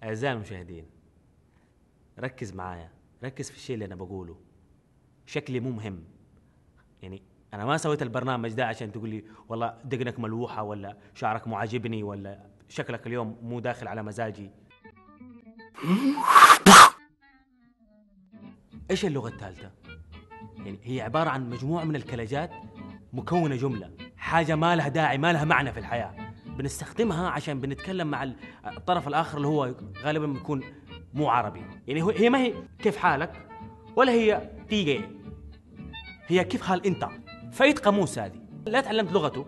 أعزائي المشاهدين، ركز معايا، ركز في الشيء اللي أنا بقوله. شكلي مو مهم، يعني أنا ما سويت البرنامج ده عشان تقول لي والله دقنك ملوحة ولا شعرك مو عاجبني ولا شكلك اليوم مو داخل على مزاجي. إيش اللغة الثالثة؟ يعني هي عبارة عن مجموعة من الكلجات مكونة جملة، حاجة ما لها داعي، ما لها معنى في الحياة، بنستخدمها عشان بنتكلم مع الطرف الآخر اللي هو غالبا بيكون مو عربي. يعني هي ما هي كيف حالك ولا هي تيجي، هي كيف حال أنت. فايت قاموس هذه، لا تعلمت لغته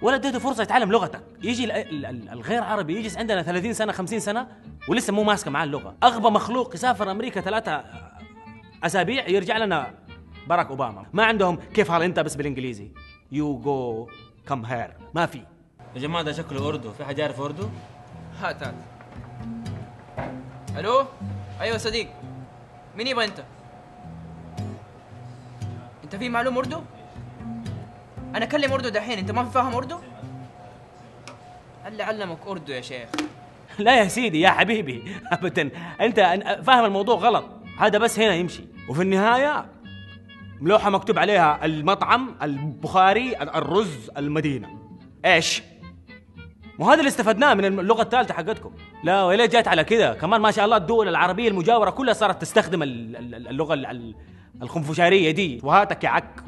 ولا اديته فرصة يتعلم لغتك. يجي الغير عربي يجلس عندنا 30 سنة 50 سنة ولسه مو ماسكة معاه اللغة. أغبى مخلوق يسافر أمريكا 3 أسابيع يرجع لنا باراك أوباما. ما عندهم كيف حال أنت بس بالإنجليزي، يو جو كم هير، ما في. يا جماعة ده شكله أردو، في حد يعرف أردو؟ هات. ألو؟ أيوة صديق، مين يبغى أنت؟ أنت في معلوم أردو؟ أنا أكلم أردو دحين، أنت ما في فاهم أردو؟ اللي علمك أردو يا شيخ؟ لا يا سيدي يا حبيبي أبدا، أنت فاهم الموضوع غلط. هذا بس هنا يمشي، وفي النهاية لوحة مكتوب عليها المطعم البخاري الرز المدينة. إيش؟ مو هذا اللي استفدناه من اللغة الثالثة حقتكم. لا ولا جات على كذا كمان، ما شاء الله الدول العربية المجاورة كلها صارت تستخدم اللغة الخنفشارية دي. وهاتك يا عك.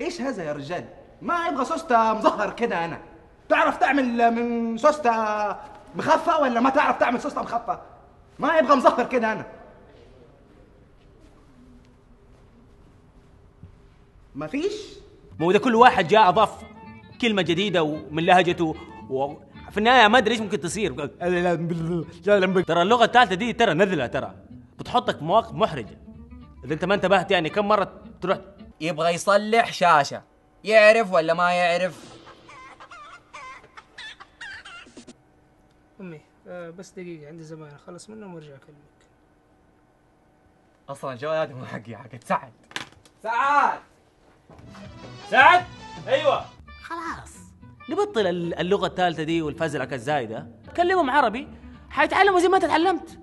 ايش هذا يا رجال؟ ما يبغى سوسته مظهر كده. انا تعرف تعمل من سوسته مخفى ولا ما تعرف تعمل سوسته مخفى؟ ما يبغى مظهر كده. انا ما فيش. مو ده كل واحد جاء اضاف كلمة جديدة ومن لهجته في النهاية ما ادري ايش ممكن تصير. ترى اللغة الثالثة دي ترى نذلة، ترى بتحطك في مواقف محرجة اذا انت ما انتبهت. يعني كم مرة تروح يبغى يصلح شاشة، يعرف ولا ما يعرف؟ أمي بس دقيقة عندي زباين أخلص منهم وارجع أكلمك. أصلا الجوال هذا مو حقي، حقت سعد. سعد. ايوه خلاص نبطل اللغة الثالثة دي والفزلكة الزايدة، كلمهم عربي حيتعلموا زي ما انت تعلمت.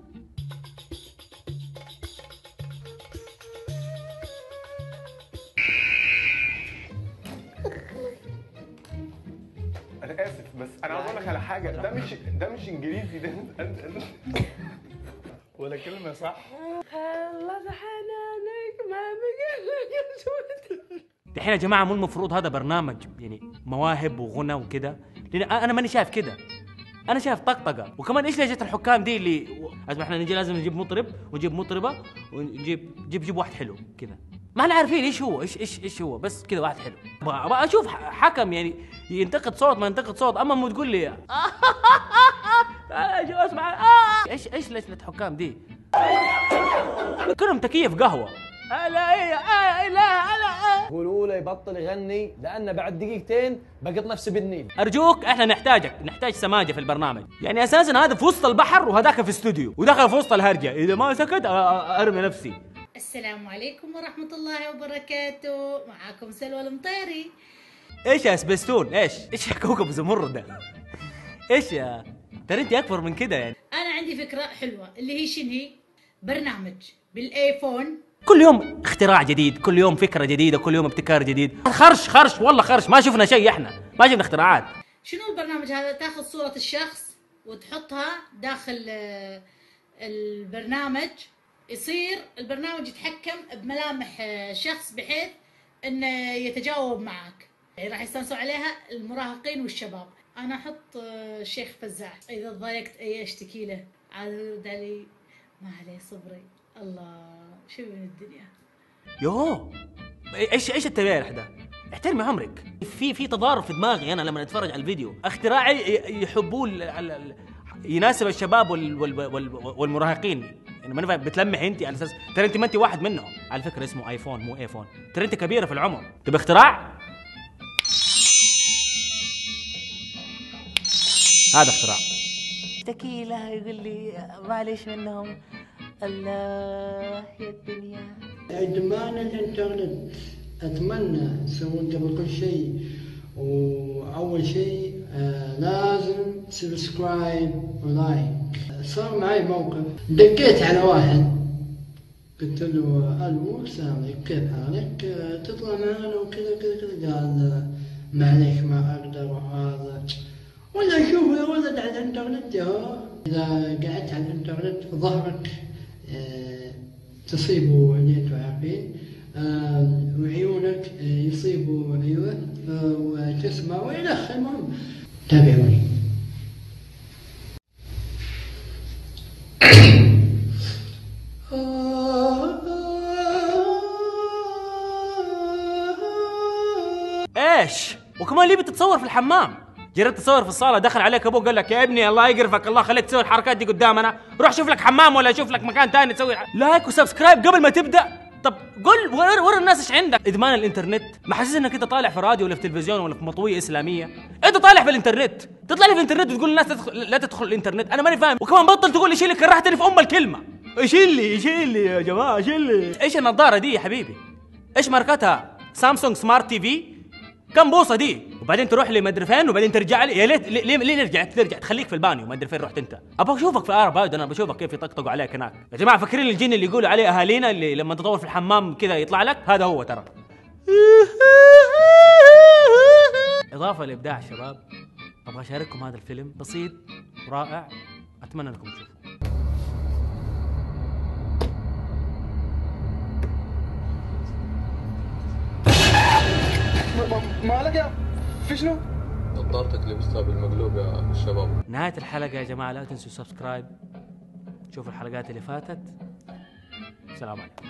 أنا آسف بس أنا عاوز أقول لك على حاجة. ده مش إنجليزي، ده ولا كلمة صح. الله حنانك ما بقى. دحين يا جماعة مو المفروض هذا برنامج يعني مواهب وغنى وكده؟ لأن أنا ماني شايف كده، أنا شايف طقطقة. وكمان إيش لهجة الحكام دي اللي إحنا نجي لازم نجيب مطرب ونجيب مطربة ونجيب واحد حلو كذا، ما احنا عارفين ايش هو، ايش هو، بس كذا واحد حلو. ابغى اشوف حكم يعني ينتقد صوت ما ينتقد صوت. اما مو تقول لي اسمع ايش لجنة الحكام دي كلهم تكييف قهوة. لا قولوا له يبطل يغني لأن بعد دقيقتين بقط نفسي بالنيل. أرجوك احنا نحتاج سماجة في البرنامج. يعني أساسا هذا في وسط البحر وهذاك في استوديو ودخل في وسط الهرجة، إذا ما سكت أرمي نفسي. السلام عليكم ورحمة الله وبركاته، معاكم سلوى المطيري. ايش يا سبيستون؟ ايش كوكب زمرد ده؟ ايش يا ترى انت اكبر من كده يعني. أنا عندي فكرة حلوة اللي هي شنو هي؟ برنامج بالآيفون، كل يوم اختراع جديد، كل يوم فكرة جديدة، كل يوم ابتكار جديد. خرش والله خرش، ما شفنا شيء، احنا ما شفنا اختراعات. شنو البرنامج هذا؟ تاخذ صورة الشخص وتحطها داخل البرنامج، يصير البرنامج يتحكم بملامح شخص بحيث انه يتجاوب معك. يعني راح يستانسوا عليها المراهقين والشباب. انا احط الشيخ فزاع، اذا ضايقت اي اشتكي له عاد يرد علي ما عليه صبري. الله شو من الدنيا. يوه ايش التبارح ده؟ احترمي عمرك. في تضارب في دماغي انا لما اتفرج على الفيديو. اختراعي يحبوه يناسب الشباب والمراهقين. يعني ما بتلمح انت على اساس ترى انت ما انت واحد منهم. على فكره اسمه ايفون مو ايفون، ترى انت كبيره في العمر. تبي اختراع؟ هذا اختراع. اشتكي له يقول لي معليش منهم. الله يا الدنيا. ادمان الانترنت اتمنى تسوون قبل كل شيء، واول شيء لازم سبسكرايب ولايك. صار معي موقف، دقيت على واحد قلت له الو السلام عليكم كيف حالك؟ تطلع معنا وكذا كذا كذا. قال معليش ما اقدر وهذا. ولا شوف يا ولد على الانترنت يا اذا قعدت على الانترنت ظهرك تصيبوا اللي انتم عارفين، وعيونك يصيبوا ايوه وتسمع والخ. المهم تابعوني. ايش؟ وكمان ليه بتتصور في الحمام؟ جربت تصور في الصاله، دخل عليك ابوك قال لك يا ابني الله يقرفك، الله خليك تسوي الحركات دي قدامنا، روح شوف لك حمام ولا شوف لك مكان ثاني تسوي لايك وسبسكرايب قبل ما تبدا. طب قل ورا الناس ايش عندك. ادمان الانترنت محسس انك انت طالع في راديو ولا في تلفزيون ولا في مطويه اسلاميه، انت طالع في الانترنت، تطلع لي في الانترنت وتقول للناس لا تدخل الانترنت. انا ماني فاهم. وكمان بطل تقول لي شيل لي، كرهتني في الكلمه. شيل لي يا جماعه شيل لي. ايش النظاره دي يا حبيبي؟ ايش ماركتها؟ سامسونج سمارت تي في؟ كم بوصه دي؟ وبعدين تروح لي ما ادري فين وبعدين ترجع لي. يا ليت ليه ترجع تخليك في البانيو ما ادري فين رحت انت. ابغى اشوفك في ارب، انا بشوفك كيف يطقطقوا عليك هناك. يا جماعه فاكرين الجن اللي يقولوا عليه اهالينا اللي لما تطور في الحمام كذا يطلع لك؟ هذا هو ترى. اضافه لابداع الشباب، ابغى اشارككم هذا الفيلم بسيط ورائع، اتمنى انكم تشوفوه. مالك يا في شنو؟ نظارتك لبستها بالمقلوب يا شباب. نهاية الحلقة يا جماعة لا تنسوا سبسكرايب، شوفوا الحلقات اللي فاتت. السلام عليكم.